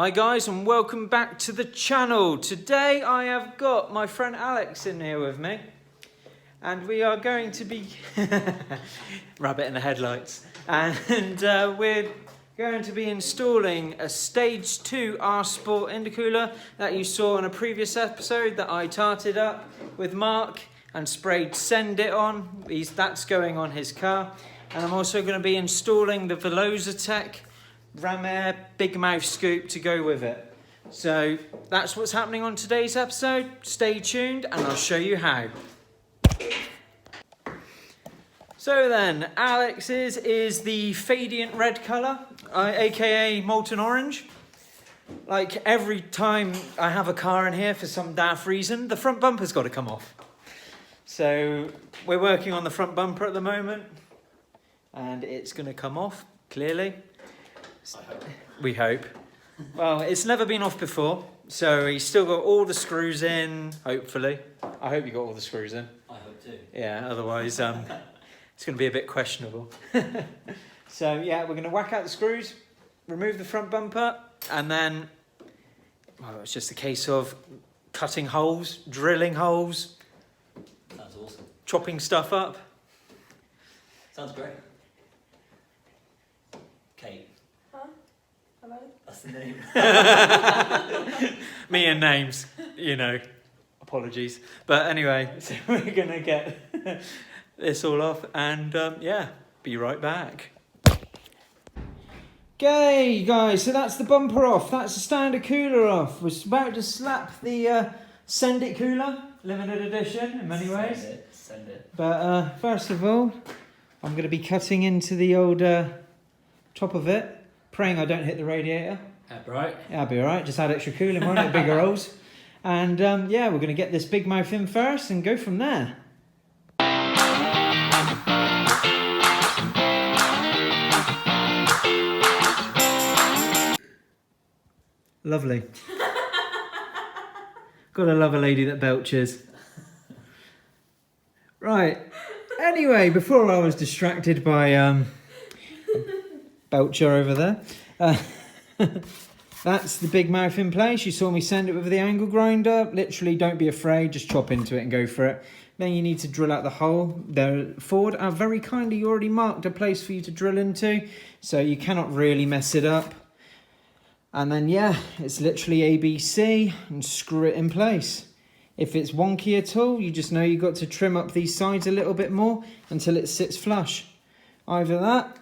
Hi guys, and welcome back to the channel. Today I have got my friend Alex in here with me, and we are going to be rabbit in the headlights, and we're going to be installing a Stage 2 R Sport intercooler that you saw in a previous episode that I tarted up with Mark and sprayed Send It on. That's going on his car, and I'm also going to be installing the velosa Ram Air big mouth scoop to go with it. So that's what's happening on today's episode. Stay tuned and I'll show you how. So then, Alex's is the Fadient red colour, aka molten orange. Like every time I have a car in here for some daft reason, the front bumper's got to come off. So we're working on the front bumper at the moment, and it's going to come off, clearly. We hope. Well, it's never been off before, so he's still got all the screws in, hopefully. I hope you got all the screws in. I hope too. Yeah, otherwise it's going to be a bit questionable. So yeah, we're going to whack out the screws, remove the front bumper, and then, well, it's just a case of cutting holes, drilling holes. Sounds awesome. Chopping stuff up. Sounds great. Kate. Hello? That's the name. Me and names, you know. Apologies. But anyway, so we're going to get this all off and yeah, be right back. Okay, guys, so that's the bumper off. That's the standard cooler off. We're about to slap the Send It cooler, limited edition in many ways. Send it. But first of all, I'm going to be cutting into the old top of it, praying I don't hit the radiator. Right. Yeah, I'll be alright. Just add extra cooling on it, bigger holes. And yeah, we're going to get this big mouth in first and go from there. Lovely. Gotta love a lady that belches. Right. Anyway, before I was distracted by Belcher over there. That's the big mouth in place. You saw me send it with the angle grinder. Literally, don't be afraid. Just chop into it and go for it. Then you need to drill out the hole. Ford have very kindly already marked a place for you to drill into, so you cannot really mess it up. And then, yeah, it's literally ABC and screw it in place. If it's wonky at all, you just know you've got to trim up these sides a little bit more until it sits flush. Either that,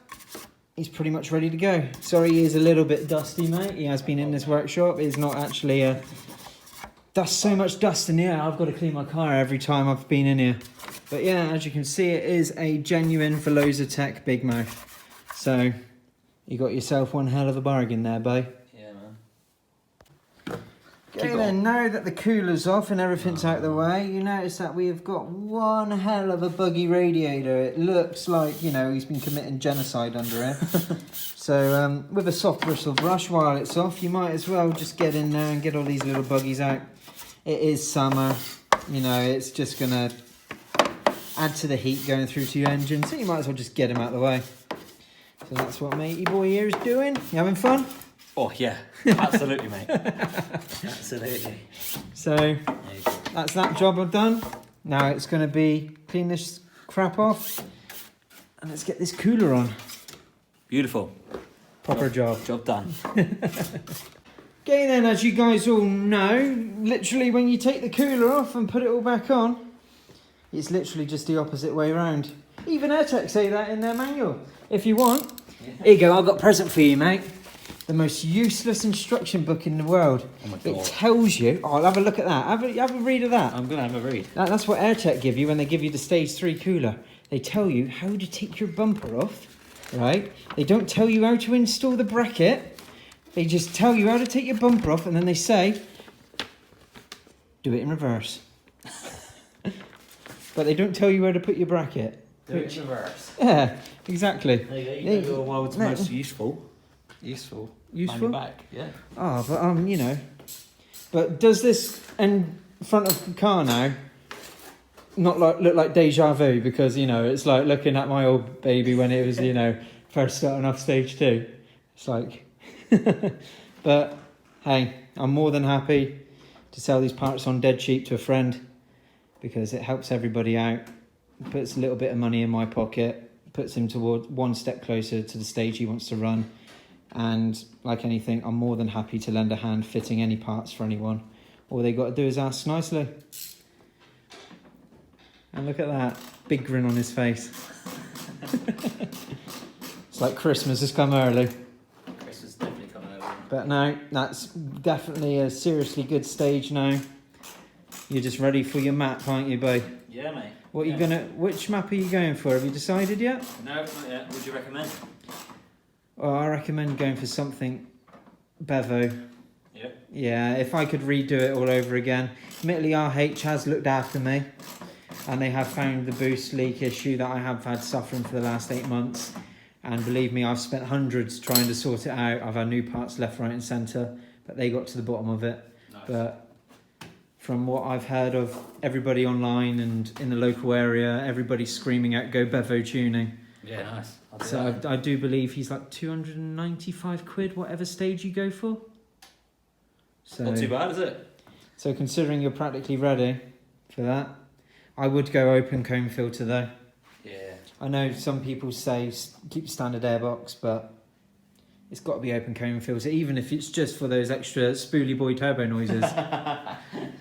he's pretty much ready to go. Sorry, he is a little bit dusty, mate. He has been in this workshop. It's not actually there's so much dust in here. I've got to clean my car every time I've been in here. But yeah, as you can see, it is a genuine velosa big mouth. So you got yourself one hell of a bargain there, babe. Yeah, man. Okay then, now that the cooler's off and everything's out of the way, you notice that we have got one hell of a buggy radiator. It looks like, you know, he's been committing genocide under it. So with a soft bristle brush while it's off, you might as well just get in there and get all these little buggies out. It is summer, you know, it's just going to add to the heat going through to your engine, so you might as well just get him out of the way. So that's what matey boy here is doing. You having fun? Oh, yeah. Absolutely, mate. Absolutely. So that's that job done. Now it's going to be clean this crap off and let's get this cooler on. Beautiful. Proper job. Job done. Okay then, as you guys all know, literally when you take the cooler off and put it all back on, it's literally just the opposite way around. Even AirTech say that in their manual. If you want, here you go, I've got a present for you, mate. The most useless instruction book in the world. Oh my God. It tells you, I'll have a look at that. Have a read of that. I'm going to have a read. That's what AirTech give you when they give you the Stage 3 cooler. They tell you how to take your bumper off, right? They don't tell you how to install the bracket. They just tell you how to take your bumper off, and then they say, do it in reverse. But they don't tell you how to put your bracket. Do it in reverse. Yeah, exactly. There you go. You know your world's most useful. Useful. Useful? Back, yeah. Oh, but you know. But does this in front of the car now not look like deja vu? Because, you know, it's like looking at my old baby when it was, you know, first starting off Stage 2. It's like... But hey, I'm more than happy to sell these parts on dead cheap to a friend because it helps everybody out, puts a little bit of money in my pocket, puts him toward one step closer to the stage he wants to run. And like anything, I'm more than happy to lend a hand fitting any parts for anyone. All they got to do is ask nicely. And look at that, big grin on his face. It's like Christmas has come early. Christmas definitely come over. But no, that's definitely a seriously good stage now. You're just ready for your map, aren't you, boy? Yeah, mate. What are you gonna? Which map are you going for? Have you decided yet? No, not yet. What do you recommend? Oh, I recommend going for something Bevo. Yep. Yeah, if I could redo it all over again. Admittedly, RH has looked after me, and they have found the boost leak issue that I have had suffering for the last 8 months. And believe me, I've spent hundreds trying to sort it out. I've had new parts left, right and centre, but they got to the bottom of it. Nice. But from what I've heard of everybody online and in the local area, everybody's screaming out, go Bevo tuning. Yeah, nice. So I do believe he's like 295 quid, whatever stage you go for. So, Not too bad, is it? So considering you're practically ready for that, I would go open cone filter though. Yeah. I know some people say keep standard airbox, but it's got to be open cone filter, even if it's just for those extra spoolie boy turbo noises.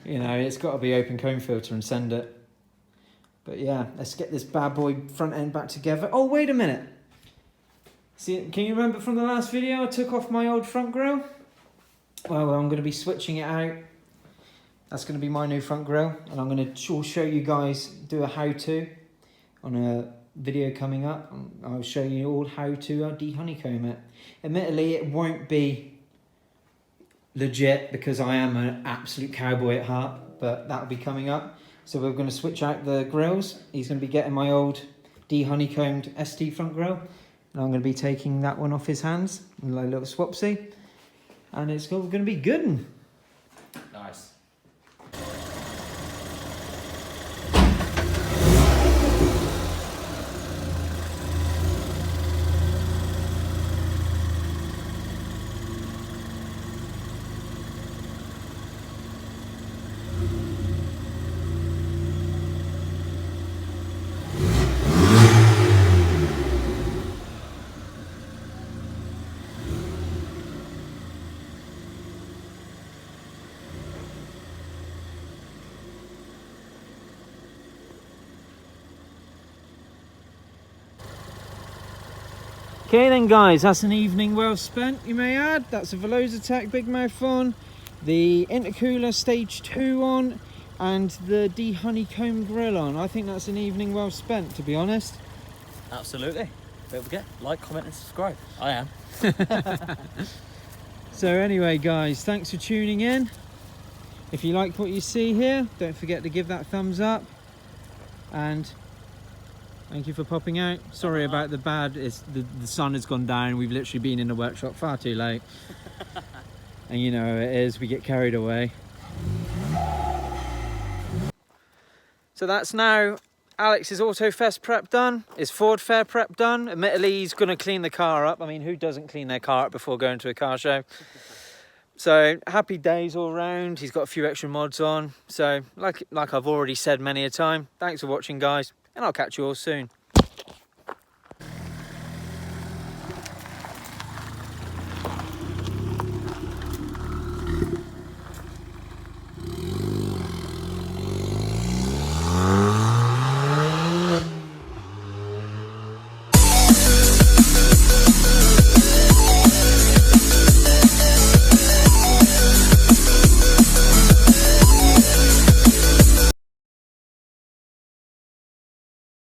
You know, it's got to be open cone filter and send it. But yeah, let's get this bad boy front end back together. Oh, wait a minute. See, can you remember from the last video I took off my old front grille? Well, I'm going to be switching it out. That's going to be my new front grille, and I'm going to show you guys do a how-to on a video coming up. I'll show you all how to de-honeycomb it. Admittedly, it won't be legit because I am an absolute cowboy at heart, but that'll be coming up. So we're going to switch out the grills. He's going to be getting my old de-honeycombed ST front grille, and I'm going to be taking that one off his hands, a little swapsy, and it's going to be good. Nice. Okay then guys, that's an evening well spent, you may add. That's a Velosa Tech Big Mouth on, the Intercooler Stage 2 on, and the de-honeycomb grill on. I think that's an evening well spent, to be honest. Absolutely. Don't forget, like, comment and subscribe. I am. So anyway guys, thanks for tuning in. If you like what you see here, don't forget to give that thumbs up, and thank you for popping out. Sorry about the bad, the sun has gone down. We've literally been in the workshop far too late. And you know how it is, we get carried away. So that's now Alex's Autofest prep done, his Ford Fair prep done. Admittedly, he's going to clean the car up. I mean, who doesn't clean their car up before going to a car show? So happy days all round. He's got a few extra mods on. So like I've already said many a time, thanks for watching guys, and I'll catch you all soon.